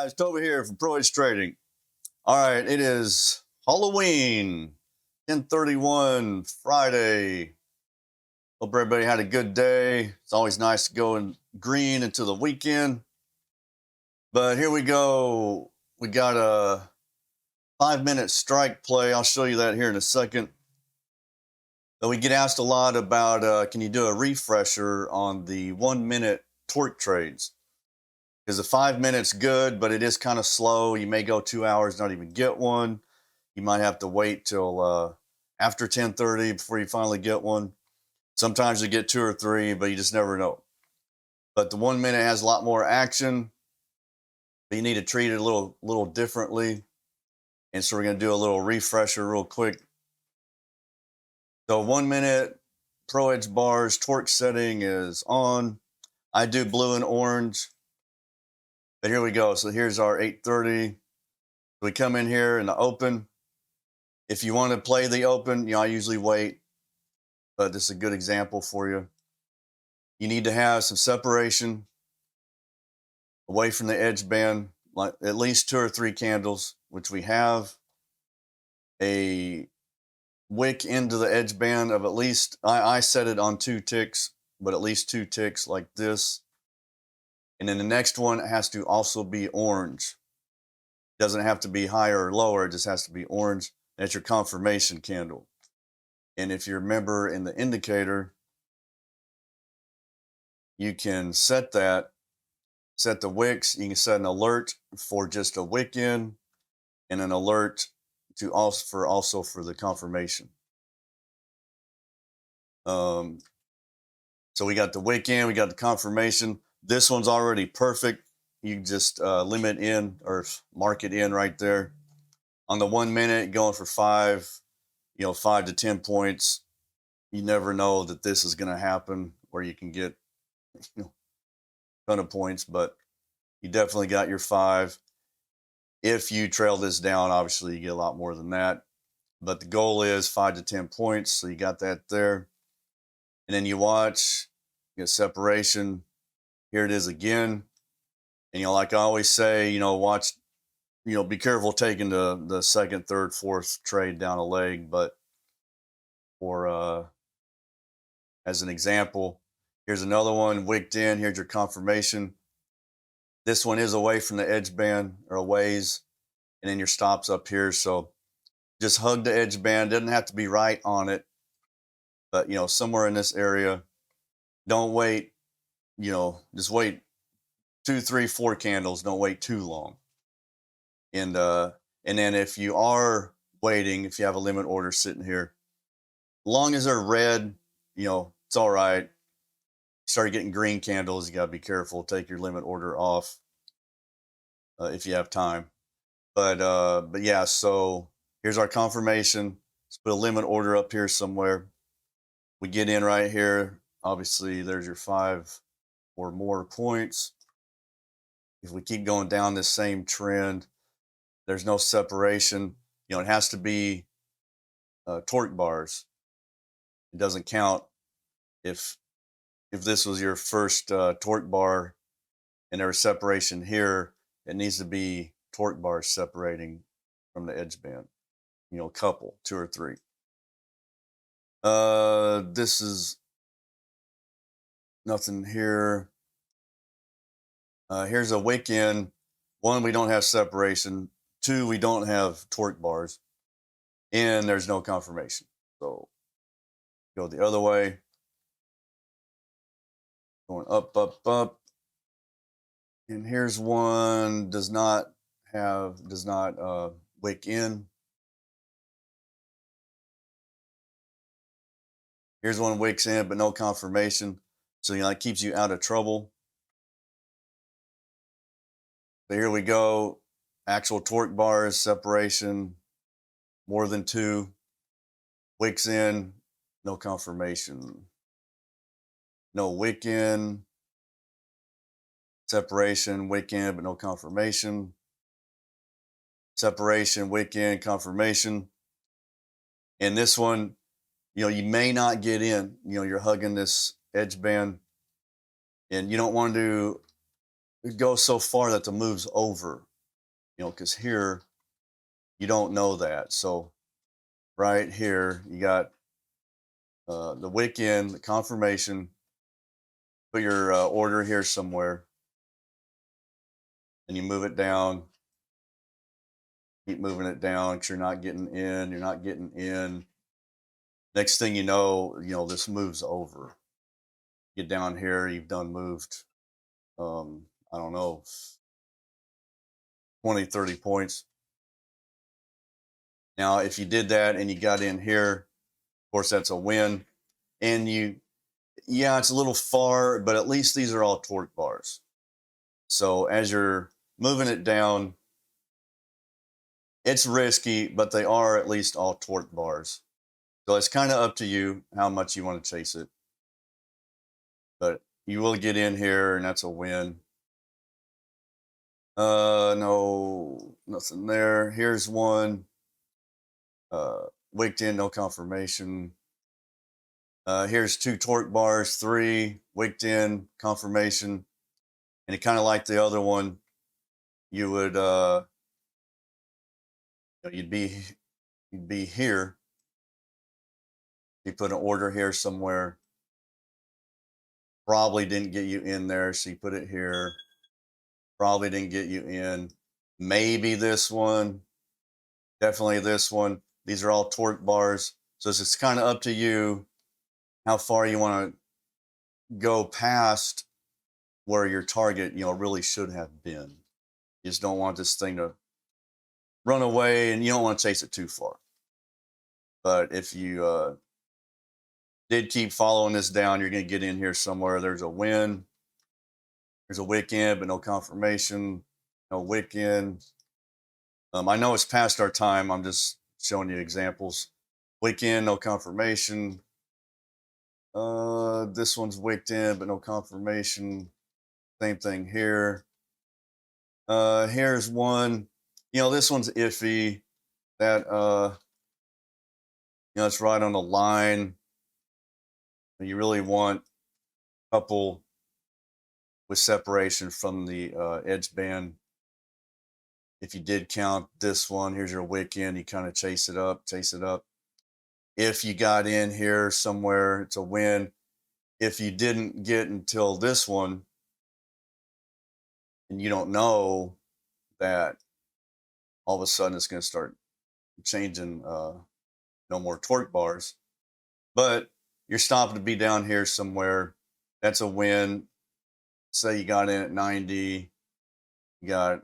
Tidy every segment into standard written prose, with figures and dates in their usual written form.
guys, Toby here from PROEDGE Trading. All right, it is Halloween, 10/31, Friday. Hope everybody had a good day. It's always nice to go in green into the weekend. But here we go. We got a 5-minute strike play. I'll show you that here in a second. But we get asked a lot about can you do a refresher on the 1-minute torque trades? Because the 5 minutes good, but it is kind of slow. You may go 2 hours, not even get one. You might have to wait till after 10:30 before you finally get one. Sometimes you get 2 or 3, but you just never know. But the 1 minute has a lot more action. But you need to treat it a little differently. And so we're going to do a little refresher real quick. So 1 minute PROEDGE bars torque setting is on. I do blue and orange. But here we go. So here's our 8:30. We come in here in the open. If you want to play the open, I usually wait, but this is a good example for you. You need to have some separation away from the edge band, like at least 2 or 3 candles, which we have. A wick into the edge band of at least, I set it on 2 ticks, but at least 2 ticks like this. And then the next one has to also be orange. It doesn't have to be higher or lower, it just has to be orange. That's your confirmation candle. And if you remember in the indicator, you can set the wicks. You can set an alert for just a wick in and an alert to also for the confirmation. So we got the wick in, we got the confirmation. This one's already perfect. You just limit in or mark it in right there. On the 1 minute, going for 5 to 10 points. You never know that this is going to happen where you can get a ton of points, but you definitely got your 5. If you trail this down, obviously you get a lot more than that. But the goal is 5 to 10 points. So you got that there. And then you watch, you get separation. Here it is again. And like I always say, watch, be careful taking the second, third, fourth trade down a leg. But for as an example, here's another one wicked in. Here's your confirmation. This one is away from the edge band or a ways, and then your stop's up here. So just hug the edge band. Doesn't have to be right on it, but somewhere in this area. Don't wait. Just wait 2, 3, 4 candles. Don't wait too long. And then if you are waiting, if you have a limit order sitting here, as long as they're red, it's all right. Start getting green candles, you got to be careful. Take your limit order off if you have time. But yeah, so here's our confirmation. Let's put a limit order up here somewhere. We get in right here. Obviously, there's your 5 or more points. If we keep going down this same trend, there's no separation. It has to be torque bars. It doesn't count if this was your first torque bar and there was separation here. It needs to be torque bars separating from the edge band. Couple, 2 or 3. This is nothing here. Here's a wick in. 1, we don't have separation. 2, we don't have torque bars. And there's no confirmation. So go the other way. Going up, up, up. And here's one does not wick in. Here's one wicks in, but no confirmation. So it keeps you out of trouble. So here we go. Actual torque bars, separation, more than 2. Wicks in, no confirmation. No wick in. Separation, wick in, but no confirmation. Separation, wick in, confirmation. And this one, you may not get in. You're hugging this edge band, and you don't want to go so far that the move's over. because here you don't know that. So right here, you got the wick in, the confirmation. Put your order here somewhere, and you move it down. Keep moving it down because you're not getting in. You're not getting in. Next thing this moves over. Get down here, you've done moved. I don't know, 20, 30 points. Now, if you did that and you got in here, of course, that's a win. And yeah, it's a little far, but at least these are all torque bars. So as you're moving it down, it's risky, but they are at least all torque bars. So it's kind of up to you how much you want to chase it. But you will get in here, and that's a win. No, nothing there. Here's one. Wicked in, no confirmation. Here's 2 torque bars, 3 wicked in, confirmation. And it kind of like the other one, you would you'd be here. You put an order here somewhere. Probably didn't get you in there, so you put it here. Probably didn't get you in. Maybe this one. Definitely this one. These are all torque bars. So it's kind of up to you how far you want to go past where your target, really should have been. You just don't want this thing to run away, and you don't want to chase it too far. But if you did keep following this down, you're going to get in here somewhere. There's a win. There's a wick in, but no confirmation. No wick in. I know it's past our time. I'm just showing you examples. Wick in, no confirmation. This one's wicked in, but no confirmation. Same thing here. Here's one. This one's iffy. That it's right on the line. You really want a couple with separation from the edge band. If you did count this one, here's your wick in. You kind of chase it up. If you got in here somewhere, it's a win. If you didn't get until this one, and you don't know that all of a sudden it's going to start changing, no more torque bars, but you're stopping to be down here somewhere, that's a win. Say you got in at 90, you got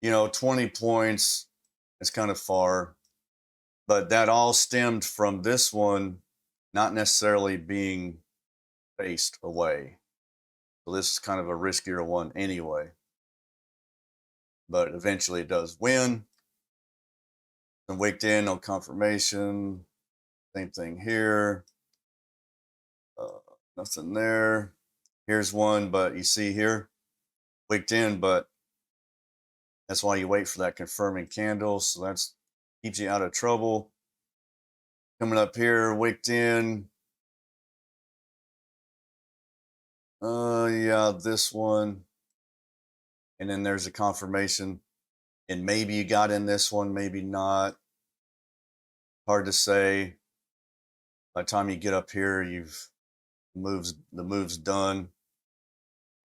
20 points. It's kind of far, but that all stemmed from this one not necessarily being faced away. So this is kind of a riskier one anyway, but eventually it does win. And wicked in, no confirmation. Same thing here. Nothing there. Here's one, but you see here, wicked in, but that's why you wait for that confirming candle. So that's keeps you out of trouble. Coming up here, wicked in. Yeah, this one. And then there's a confirmation. And maybe you got in this one, maybe not. Hard to say. By the time you get up here, the move's done.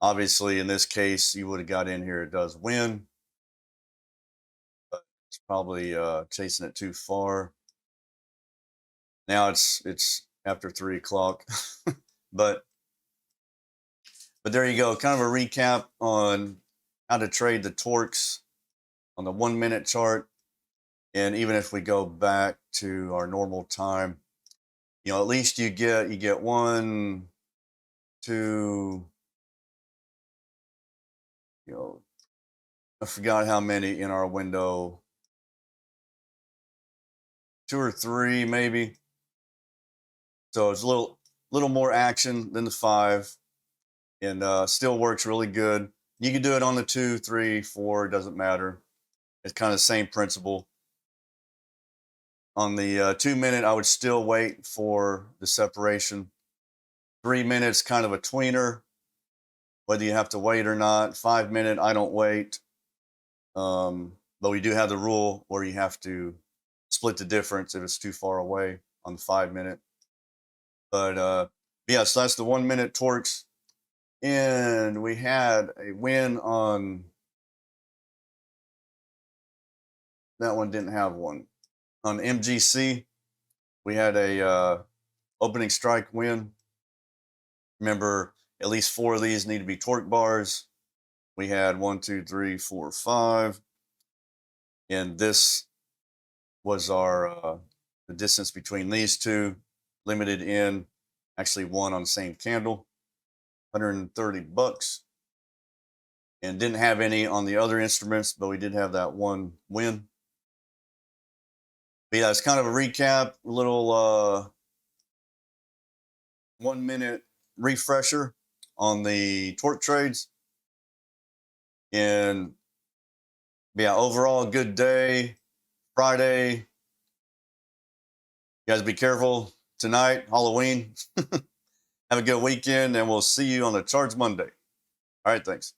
Obviously, in this case, you would have got in here. It does win, but it's probably chasing it too far. Now it's after 3 o'clock, but there you go. Kind of a recap on how to trade the torques on the 1 minute chart. And even if we go back to our normal time, at least you get 1, 2, I forgot how many in our window, 2 or 3 maybe. So it's a little more action than the 5, and still works really good. You can do it on the 2, 3, 4, it doesn't matter. It's kind of the same principle. On the 2 minute, I would still wait for the separation. 3 minutes, kind of a tweener. whether you have to wait or not. 5-minute, I don't wait. But we do have the rule where you have to split the difference if it's too far away on the 5-minute. But yeah, so that's the 1-minute torques. And we had a win on that one, didn't have one. On MGC, we had a opening strike win. Remember, at least 4 of these need to be torque bars. We had 1, 2, 3, 4, 5. And this was our the distance between these two, limited in, actually won on the same candle, $130. And didn't have any on the other instruments, but we did have that one win. But yeah, it's kind of a recap, a little 1-minute refresher on the torque trades. And yeah, overall, good day. Friday. You guys be careful tonight, Halloween. Have a good weekend, and we'll see you on the Charge Monday. All right, thanks.